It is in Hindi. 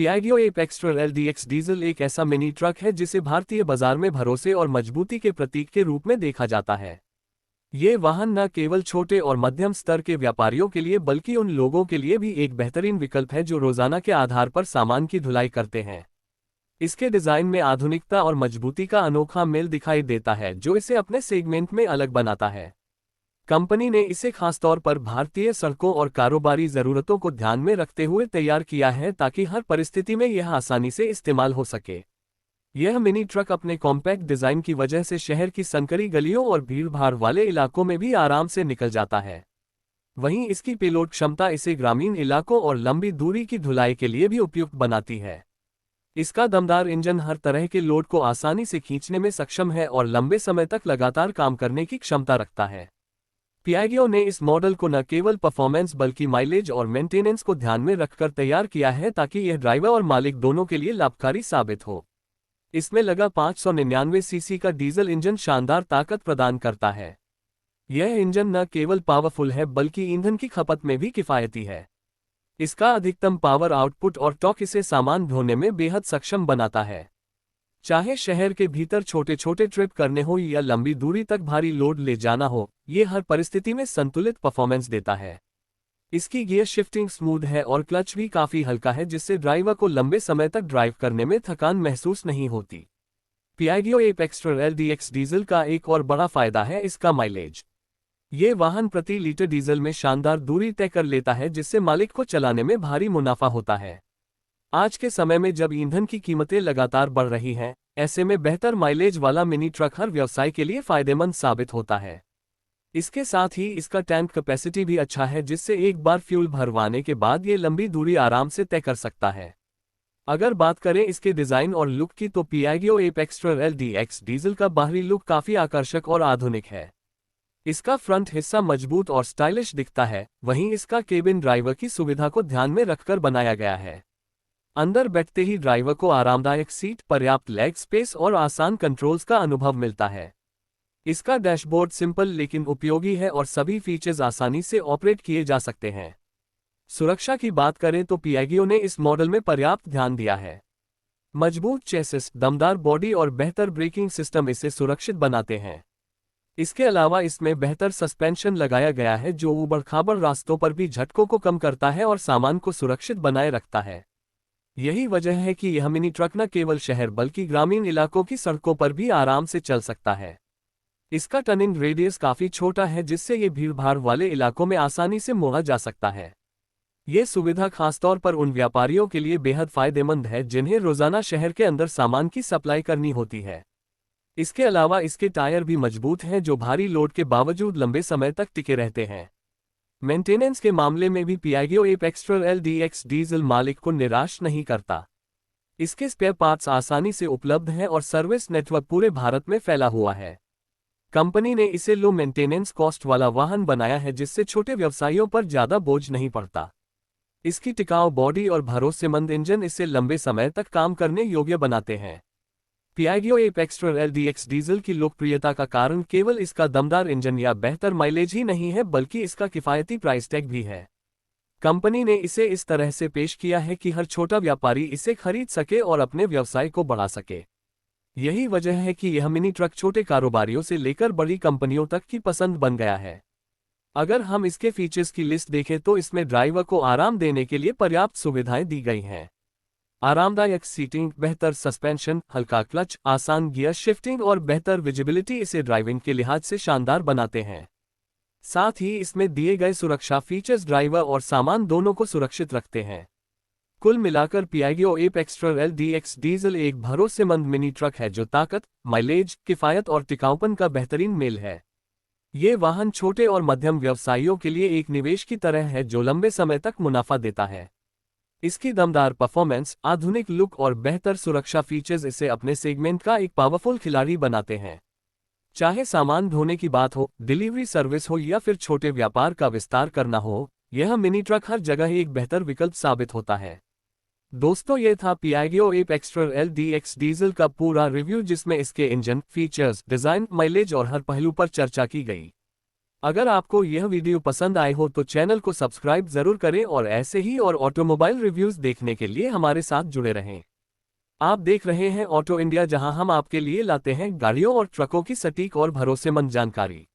Piaggio app extra LDX diesel एक ऐसा मिनी ट्रक है जिसे भारतीय बाजार में भरोसे और मजबूती के प्रतीक के रूप में देखा जाता है। ये वाहन न केवल छोटे और मध्यम स्तर के व्यापारियों के लिए बल्कि उन लोगों के लिए भी एक बेहतरीन विकल्प है जो रोजाना के आधार पर सामान की ढुलाई करते हैं। इसके डिजाइन में आधुनिकता और मजबूती का अनोखा मेल दिखाई देता है जो इसे अपने सेगमेंट में अलग बनाता है। कंपनी ने इसे खासतौर पर भारतीय सड़कों और कारोबारी ज़रूरतों को ध्यान में रखते हुए तैयार किया है ताकि हर परिस्थिति में यह आसानी से इस्तेमाल हो सके। यह मिनी ट्रक अपने कॉम्पैक्ट डिज़ाइन की वजह से शहर की संकरी गलियों और भीड़भाड़ वाले इलाकों में भी आराम से निकल जाता है। वहीं इसकी पेलोड क्षमता इसे ग्रामीण इलाकों और लंबी दूरी की ढुलाई के लिए भी उपयुक्त बनाती है। इसका दमदार इंजन हर तरह के लोड को आसानी से खींचने में सक्षम है और लंबे समय तक लगातार काम करने की क्षमता रखता है। पियागो ने इस मॉडल को न केवल परफॉर्मेंस बल्कि माइलेज और मेंटेनेंस को ध्यान में रखकर तैयार किया है ताकि यह ड्राइवर और मालिक दोनों के लिए लाभकारी साबित हो। इसमें लगा 599 सीसी का डीजल इंजन शानदार ताकत प्रदान करता है। यह इंजन न केवल पावरफुल है बल्कि ईंधन की खपत में भी किफ़ायती है। इसका अधिकतम पावर आउटपुट और टॉर्क इसे सामान ढोने में बेहद सक्षम बनाता है। चाहे शहर के भीतर छोटे छोटे ट्रिप करने हो या लंबी दूरी तक भारी लोड ले जाना हो, ये हर परिस्थिति में संतुलित परफॉर्मेंस देता है। इसकी गियर शिफ्टिंग स्मूथ है और क्लच भी काफ़ी हल्का है जिससे ड्राइवर को लंबे समय तक ड्राइव करने में थकान महसूस नहीं होती। Piaggio app extra LDX diesel का एक और बड़ा फायदा है इसका माइलेज। ये वाहन प्रति लीटर डीजल में शानदार दूरी तय कर लेता है जिससे मालिक को चलाने में भारी मुनाफा होता है। आज के समय में जब ईंधन की कीमतें लगातार बढ़ रही हैं, ऐसे में बेहतर माइलेज वाला मिनी ट्रक हर व्यवसाय के लिए फायदेमंद साबित होता है। इसके साथ ही इसका टैंक कैपेसिटी भी अच्छा है जिससे एक बार फ्यूल भरवाने के बाद ये लंबी दूरी आराम से तय कर सकता है। अगर बात करें इसके डिज़ाइन और लुक की तो Piaggio app extra LDX diesel का बाहरी लुक काफ़ी आकर्षक और आधुनिक है। इसका फ्रंट हिस्सा मजबूत और स्टाइलिश दिखता है, वहीं इसका केबिन ड्राइवर की सुविधा को ध्यान में रखकर बनाया गया है। अंदर बैठते ही ड्राइवर को आरामदायक सीट, पर्याप्त लेग स्पेस और आसान कंट्रोल्स का अनुभव मिलता है। इसका डैशबोर्ड सिंपल लेकिन उपयोगी है और सभी फीचर्स आसानी से ऑपरेट किए जा सकते हैं। सुरक्षा की बात करें तो पियागो ने इस मॉडल में पर्याप्त ध्यान दिया है। मजबूत चेसिस, दमदार बॉडी और बेहतर ब्रेकिंग सिस्टम इसे सुरक्षित बनाते हैं। इसके अलावा इसमें बेहतर सस्पेंशन लगाया गया है जो ऊबड़-खाबड़ रास्तों पर भी झटकों को कम करता है और सामान को सुरक्षित बनाए रखता है। यही वजह है कि यह मिनी ट्रक न केवल शहर बल्कि ग्रामीण इलाकों की सड़कों पर भी आराम से चल सकता है। इसका टर्निंग रेडियस काफ़ी छोटा है जिससे ये भीड़भाड़ वाले इलाकों में आसानी से मोड़ा जा सकता है। ये सुविधा खासतौर पर उन व्यापारियों के लिए बेहद फायदेमंद है जिन्हें रोजाना शहर के अंदर सामान की सप्लाई करनी होती है। इसके अलावा इसके टायर भी मजबूत हैं जो भारी लोड के बावजूद लंबे समय तक टिके रहते हैं। मेंटेनेंस के मामले में भी Piaggio app extra LDX diesel मालिक को निराश नहीं करता। इसके स्पेयर पार्ट्स आसानी से उपलब्ध हैं और सर्विस नेटवर्क पूरे भारत में फैला हुआ है। कंपनी ने इसे लो मेंटेनेंस कॉस्ट वाला वाहन बनाया है जिससे छोटे व्यवसायियों पर ज़्यादा बोझ नहीं पड़ता। इसकी टिकाऊ बॉडी और भरोसेमंद इंजन इसे लंबे समय तक काम करने योग्य बनाते हैं। Piaggio app extra LDX diesel की लोकप्रियता का कारण केवल इसका दमदार इंजन या बेहतर माइलेज ही नहीं है बल्कि इसका किफ़ायती प्राइस टैग भी है। कंपनी ने इसे इस तरह से पेश किया है कि हर छोटा व्यापारी इसे खरीद सके और अपने व्यवसाय को बढ़ा सके। यही वजह है कि यह मिनी ट्रक छोटे कारोबारियों से लेकर बड़ी कंपनियों तक की पसंद बन गया है। अगर हम इसके फीचर्स की लिस्ट देखें तो इसमें ड्राइवर को आराम देने के लिए पर्याप्त सुविधाएं दी गई हैं। आरामदायक सीटिंग, बेहतर सस्पेंशन, हल्का क्लच, आसान गियर शिफ्टिंग और बेहतर विजिबिलिटी इसे ड्राइविंग के लिहाज से शानदार बनाते हैं। साथ ही इसमें दिए गए सुरक्षा फीचर्स ड्राइवर और सामान दोनों को सुरक्षित रखते हैं। कुल मिलाकर Piaggio app extra LDX diesel एक भरोसेमंद मिनी ट्रक है जो ताकत, माइलेज, किफ़ायत और टिकाऊपन का बेहतरीन मेल है। ये वाहन छोटे और मध्यम व्यवसायियों के लिए एक निवेश की तरह है जो लंबे समय तक मुनाफा देता है। इसकी दमदार परफॉर्मेंस, आधुनिक लुक और बेहतर सुरक्षा फीचर्स इसे अपने सेगमेंट का एक पावरफुल खिलाड़ी बनाते हैं। चाहे सामान ढोने की बात हो, डिलीवरी सर्विस हो या फिर छोटे व्यापार का विस्तार करना हो, यह मिनी ट्रक हर जगह एक बेहतर विकल्प साबित होता है। दोस्तों, ये था Piaggio app extra LDX diesel का पूरा रिव्यू जिसमें इसके इंजन, फीचर्स, डिज़ाइन, माइलेज और हर पहलू पर चर्चा की गई। अगर आपको यह वीडियो पसंद आए हो तो चैनल को सब्सक्राइब जरूर करें और ऐसे ही और ऑटोमोबाइल रिव्यूज देखने के लिए हमारे साथ जुड़े रहें। आप देख रहे हैं ऑटो इंडिया, जहां हम आपके लिए लाते हैं गाड़ियों और ट्रकों की सटीक और भरोसेमंद जानकारी।